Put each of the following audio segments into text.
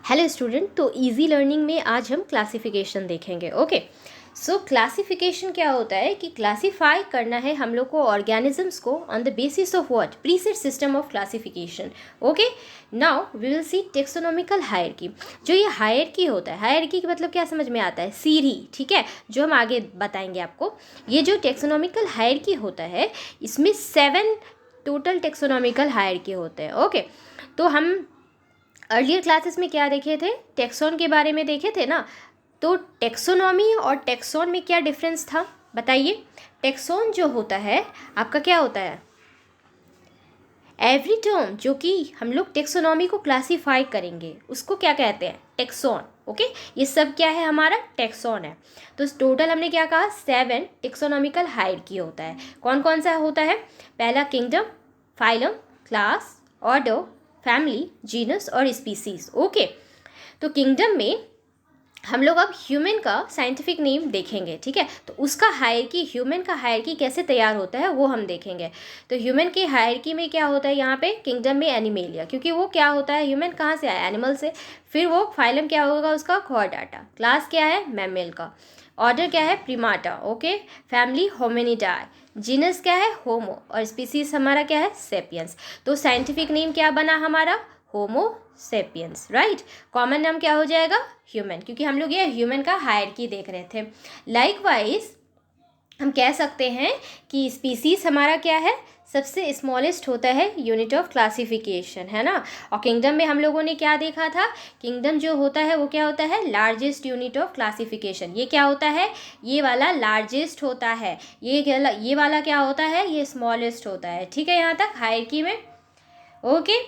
Hello student, तो easy learning में आज हम क्लासिफिकेशन देखेंगे। ओके, सो क्लासिफिकेशन क्या होता है कि क्लासीफाई करना है हम लोग को ऑर्गेनिजम्स को on the basis of what, present system of classification. Okay, now we will see taxonomical hierarchy. जो ये हायरार्की होता है, हायरार्की का मतलब क्या समझ में आता है? सीढ़ी, ठीक है, जो हम आगे बताएंगे आपको। ये जो टेक्सोनॉमिकल हायरार्की होता है, इसमें 7 टोटल टेक्सोनॉमिकल हायरार्की होते हैं। ओके, तो हम अर्लियर क्लासेस में क्या देखे थे? टेक्सॉन के बारे में देखे थे ना। तो टेक्सोनॉमी और टेक्सॉन में क्या डिफरेंस था बताइए। टेक्सॉन जो होता है आपका क्या होता है? एवरी टर्म जो कि हम लोग टेक्सोनॉमी को क्लासीफाई करेंगे उसको क्या कहते हैं? टेक्सॉन। ओके, ये सब क्या है? हमारा टेक्सॉन है। तो टोटल हमने क्या कहा? 7 टेक्सोनॉमिकल हायरार्की होता है। कौन कौन सा होता है? पहला kingdom, phylum, class, order, family, genus और स्पीसीज। ओके, तो किंगडम में हम लोग अब ह्यूमन का साइंटिफिक नेम देखेंगे, ठीक है। तो उसका हायरार्की, ह्यूमन का हायरार्की कैसे तैयार होता है वो हम देखेंगे। तो ह्यूमन के हायरार्की में क्या होता है यहाँ पे? किंगडम में एनिमेलिया, क्योंकि वो क्या होता है? ह्यूमन कहाँ से आया? एनिमल से। फिर वो फाइलम क्या होगा उसका? क्वाड्राटा। क्लास क्या है? मैमल का। ऑर्डर क्या है? Primata. Okay, family Hominidae. Genus क्या है? होमो। और स्पीसीज हमारा क्या है? सेपियंस। तो साइंटिफिक नेम क्या बना हमारा? होमो सेपियंस, राइट। कॉमन नाम क्या हो जाएगा? ह्यूमन, क्योंकि हम लोग ये ह्यूमन का हायरार्की देख रहे थे। लाइकवाइज हम कह सकते हैं कि स्पीसीज हमारा क्या है? सबसे स्मॉलेस्ट होता है यूनिट ऑफ क्लासिफिकेशन, है ना। और किंगडम में हम लोगों ने क्या देखा था? किंगडम जो होता है वो क्या होता है? Largest unit of classification. ये क्या होता है? ये वाला लार्जेस्ट होता है। ये वाला क्या होता है? ये स्मॉलेस्ट होता है, ठीक है, यहाँ तक हायरार्की में। Okay,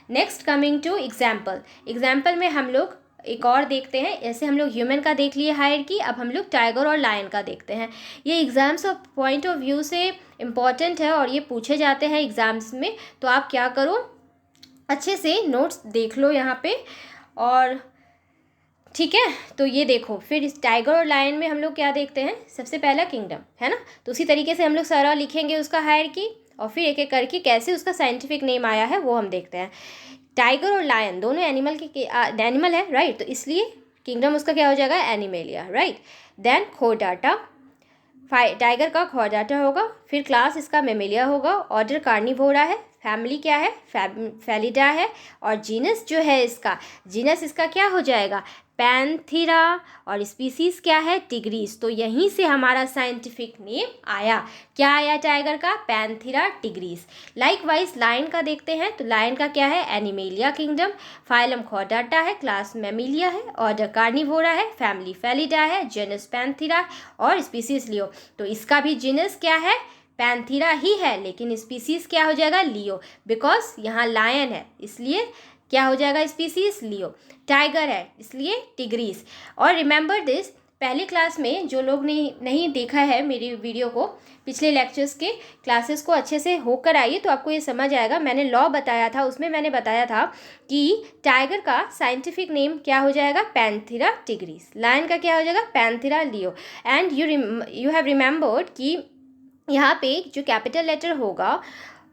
next coming to example. Example में हम लोग एक और देखते हैं। ऐसे हम लोग ह्यूमन का देख लिए हायरार्की, अब हम लोग टाइगर और लायन का देखते हैं। ये exams of point of view से इम्पॉर्टेंट है और ये पूछे जाते हैं एग्जाम्स में। तो आप क्या करो, अच्छे से नोट्स देख लो यहाँ पे, और ठीक है। तो ये देखो, फिर इस टाइगर और लायन में हम लोग क्या देखते हैं? सबसे पहला किंगडम, है ना। तो उसी तरीके से हम लोग सारा लिखेंगे उसका हायरार्की, और फिर एक एक करके कैसे उसका साइंटिफिक नेम आया है वो हम देखते हैं। टाइगर और लायन दोनों एनिमल है, राइट। तो इसलिए किंगडम उसका क्या हो जाएगा? Animalia, right. देन क्वाड्राटा, टाइगर का क्वाड्राटा होगा। फिर क्लास इसका मेमेलिया होगा। ऑर्डर कार्निवोरा है। फैमिली क्या है? फेलिडा है। और जीनस जो है इसका, जीनस इसका क्या हो जाएगा? पैंथेरा। और स्पीसीज क्या है? टिग्रीस। तो यहीं से हमारा साइंटिफिक नेम आया। क्या आया टाइगर का? पैंथेरा टिग्रीस। लाइकवाइज लायन का देखते हैं। तो लायन का क्या है? Animalia kingdom. फाइलम क्वाड्राटा है। क्लास मैमिलिया है। ऑर्डर कार्निवोरा है। फैमिली फेलिडा है। जेनस पैंथेरा और स्पीसीज लियो। तो इसका भी जीनस क्या है? पैंथेरा ही है, लेकिन स्पीसीज क्या हो जाएगा? लियो, बिकॉज यहाँ लायन है इसलिए क्या हो जाएगा? स्पीसीज लियो। टाइगर है इसलिए टिग्रीस। और रिमेंबर दिस, पहले क्लास में जो लोग नहीं देखा है मेरी वीडियो को, पिछले लेक्चर्स के क्लासेस को अच्छे से होकर आइए तो आपको ये समझ आएगा। मैंने लॉ बताया था, उसमें मैंने बताया था कि टाइगर का साइंटिफिक नेम क्या हो जाएगा? पैंथेरा टिग्रीस। लायन का क्या हो जाएगा? Panthera leo. And you have remembered कि यहाँ पे जो कैपिटल लेटर होगा,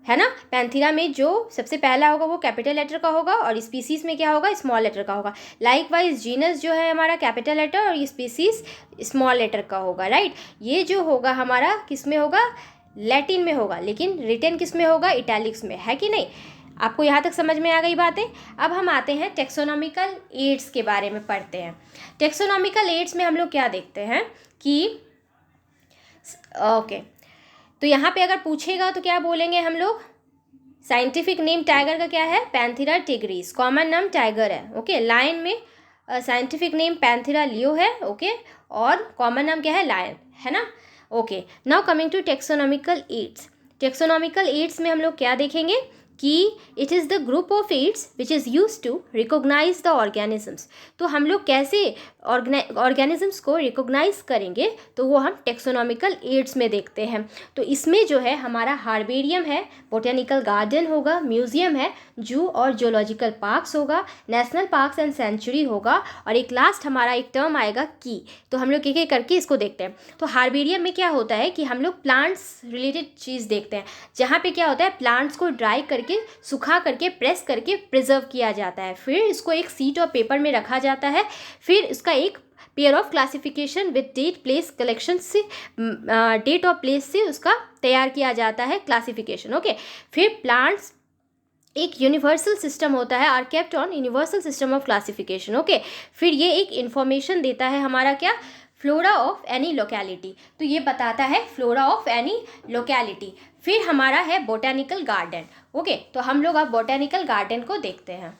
है ना, पैंथेरा में जो सबसे पहला होगा वो कैपिटल लेटर का होगा, और स्पीसीज में क्या होगा? स्मॉल लेटर का होगा। लाइकवाइज जीनस जो है हमारा कैपिटल लेटर और ये स्पीसीज स्मॉल लेटर का होगा, राइट। ये जो होगा हमारा किस में होगा? लैटिन में होगा, लेकिन रिटन किस में होगा? इटैलिक्स में, है कि नहीं। आपको यहाँ तक समझ में आ गई बातें। अब हम आते हैं टेक्सोनॉमिकल एड्स के बारे में पढ़ते हैं। टेक्सोनॉमिकल एड्स में हम लोग क्या देखते हैं कि ओके, तो यहाँ पे अगर पूछेगा तो क्या बोलेंगे हम लोग? साइंटिफिक नेम टाइगर का क्या है? पैंथेरा टिग्रीस। कॉमन नाम टाइगर है। ओके, लायन में साइंटिफिक नेम पैंथेरा लियो है। ओके, और कॉमन नाम क्या है? लायन, है ना। Okay, now coming to taxonomical aids. Taxonomical aids में हम लोग क्या देखेंगे कि it is the group of aids which is use to recognise the organisms. तो हम लोग कैसे ऑर्गेनिजम्स को रिकोगनाइज करेंगे तो वो हम टेक्सोनॉमिकल एड्स में देखते हैं। तो इसमें जो है हमारा हार्बेरियम है, बोटेनिकल गार्डन होगा, म्यूजियम है, जू और जोलॉजिकल पार्क्स होगा, नेशनल पार्क्स एंड सेंचुरी होगा, और एक लास्ट हमारा एक टर्म आएगा की। तो हम लोग एक एक करके इसको देखते हैं। तो हार्बेरियम में क्या होता है कि हम लोग प्लांट्स रिलेटेड चीज़ देखते हैं, जहाँ पे क्या होता है प्लांट्स को ड्राई करके करके, सुखा करके, प्रेस करके प्रिजर्व किया जाता है। फिर इसको एक सीट और पेपर में रखा जाता है। फिर इसका एक pair of classification with date place collection से, डेट और प्लेस से उसका तैयार किया जाता है क्लासिफिकेशन। ओके, फिर प्लांट्स एक यूनिवर्सल सिस्टम होता है, are kept on universal system of classification. Okay, फिर ये एक इंफॉर्मेशन देता है हमारा क्या, फ्लोरा ऑफ एनी लोकेलिटी, तो ये बताता है फ्लोरा ऑफ एनी लोकेलिटी। फिर हमारा है बोटेनिकल गार्डन। ओके, तो हम लोग अब बोटेनिकल गार्डन को देखते हैं।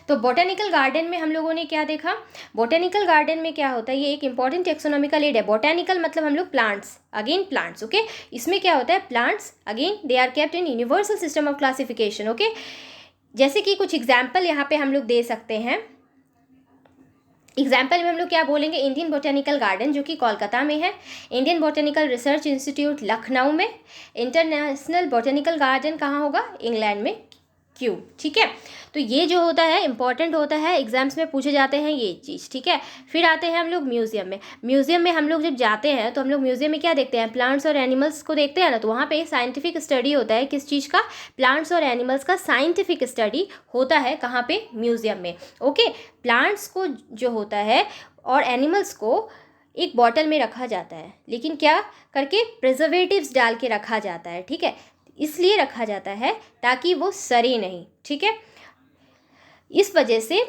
तो बोटेनिकल गार्डन में हम लोगों ने क्या देखा, बोटेनिकल गार्डन में क्या होता है, ये एक इंपॉर्टेंट टेक्सोनॉमिकल एड है। बोटेनिकल मतलब हम लोग प्लांट्स, अगेन प्लांट्स। ओके, इसमें क्या होता है, plants again they are kept in universal system of classification. Okay, जैसे कि कुछ एग्जाम्पल यहाँ पे हम लोग दे सकते हैं। एग्जाम्पल में हम लोग क्या बोलेंगे, इंडियन बोटेनिकल गार्डन जो कि कोलकाता में है, Indian botanical research institute Lucknow में, इंटरनेशनल बोटेनिकल गार्डन कहाँ होगा, इंग्लैंड में, क्यों। ठीक है, तो ये जो होता है इंपॉर्टेंट होता है, एग्जाम्स में पूछे जाते हैं ये चीज़। ठीक है, फिर आते हैं हम लोग म्यूजियम में। म्यूजियम में हम लोग जब जाते हैं तो हम लोग म्यूजियम में क्या देखते हैं, प्लांट्स और एनिमल्स को देखते हैं ना, तो वहाँ पे साइंटिफिक स्टडी होता है, किस चीज़ का, प्लांट्स और एनिमल्स का साइंटिफिक स्टडी होता है, कहाँ पे, म्यूजियम में। ओके, प्लांट्स को जो होता है और एनिमल्स को एक बॉटल में रखा जाता है, लेकिन क्या करके, प्रिजर्वेटिव्स डाल के रखा जाता है। ठीक है, इसलिए रखा जाता है ताकि वो सड़े नहीं। ठीक है, इस वजह से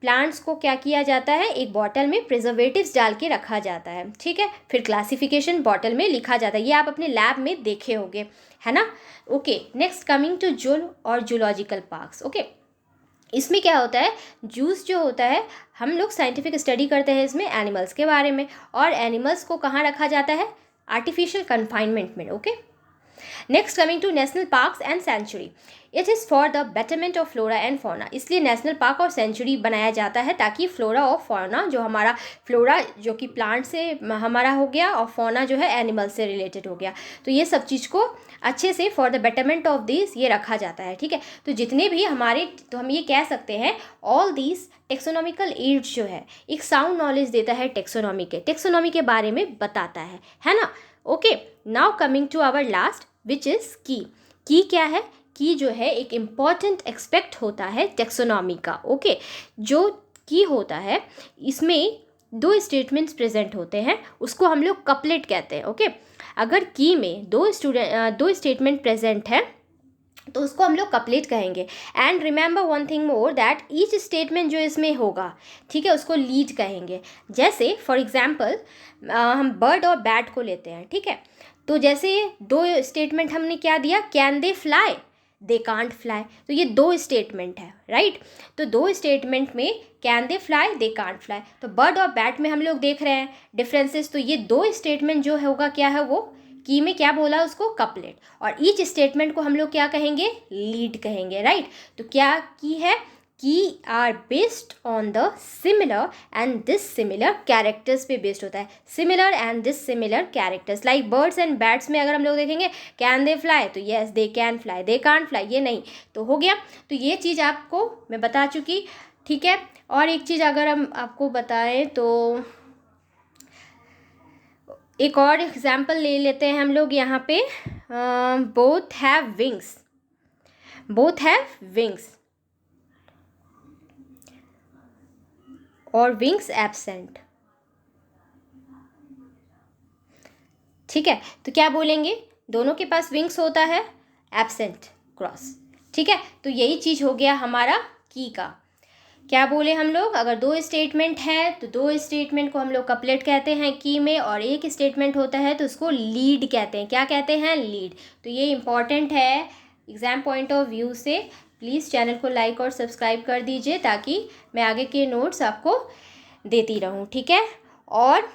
प्लांट्स को क्या किया जाता है, एक बॉटल में प्रिजर्वेटिव्स डाल के रखा जाता है। ठीक है, फिर क्लासिफिकेशन बॉटल में लिखा जाता है, ये आप अपने लैब में देखे होंगे, है ना। Okay, next coming two joule और जूलॉजिकल पार्क्स। ओके, इसमें क्या होता है, जूस जो होता है, हम लोग साइंटिफिक स्टडी करते हैं इसमें एनिमल्स के बारे में, और एनिमल्स को कहाँ रखा जाता है, आर्टिफिशियल कन्फाइनमेंट में। Okay, next coming to national parks and sanctuary, it is for the betterment of flora and fauna. इसलिए नेशनल पार्क और सेंचुरी बनाया जाता है ताकि फ्लोरा और फौना, जो हमारा फ्लोरा जो कि प्लांट से हमारा हो गया, और फौना जो है एनिमल से रिलेटेड हो गया, तो ये सब चीज़ को अच्छे से for the betterment of this ये रखा जाता है। ठीक है, तो जितने भी हमारे, तो हम ये कह सकते हैं ऑल दिस टेक्सोनॉमिकल एड्स जो है एक साउंड नॉलेज देता है, टेक्सोनॉमी के बारे में बताता है ना। Okay, now coming to our last which is key क्या है, की जो है एक इम्पॉर्टेंट एक्सपेक्ट होता है टेक्सोनॉमी का। ओके, जो की होता है इसमें दो स्टेटमेंट्स प्रेजेंट होते हैं, उसको हम लोग कपलेट कहते हैं। ओके, अगर की में दो स्टेटमेंट प्रेजेंट है तो उसको हम लोग कपलेट कहेंगे। And remember one thing more, that each statement जो इसमें होगा, ठीक है, उसको लीड कहेंगे। जैसे फॉर एग्जाम्पल हम बर्ड और बैट को लेते हैं। ठीक है, तो जैसे दो स्टेटमेंट हमने क्या दिया, can they fly, they can't fly, तो ये दो स्टेटमेंट है, राइट। तो दो स्टेटमेंट में can they fly, they can't fly, तो बर्ड और बैट में हम लोग देख रहे हैं डिफरेंसेस। तो ये दो स्टेटमेंट जो होगा क्या है, वो की में क्या बोला उसको, कपलेट, और ईच स्टेटमेंट को हम लोग क्या कहेंगे, लीड कहेंगे, राइट। तो क्या की है, key are based on the similar and dissimilar characters पे बेस्ड होता है, similar and dissimilar characters. Like birds and bats में अगर हम लोग देखेंगे कैन दे फ्लाई, तो yes they can fly, they can't fly ये नहीं, तो हो गया। तो ये चीज़ आपको मैं बता चुकी, ठीक है। और एक चीज़ अगर हम आपको बताएं तो एक और एग्जाम्पल ले लेते हैं हम लोग यहाँ पे, both have wings, both have wings और विंग्स एब्सेंट। ठीक है, तो क्या बोलेंगे, दोनों के पास विंग्स होता है, एब्सेंट क्रॉस। ठीक है, तो यही चीज़ हो गया हमारा की का। क्या बोले हम लोग, अगर दो स्टेटमेंट है तो दो स्टेटमेंट को हम लोग कपलेट कहते हैं की में, और एक स्टेटमेंट होता है तो उसको लीड कहते हैं। क्या कहते हैं, लीड। तो ये इंपॉर्टेंट है एग्ज़ाम पॉइंट ऑफ व्यू से। प्लीज़ चैनल को लाइक और सब्सक्राइब कर दीजिए ताकि मैं आगे के नोट्स आपको देती रहूँ। ठीक है, और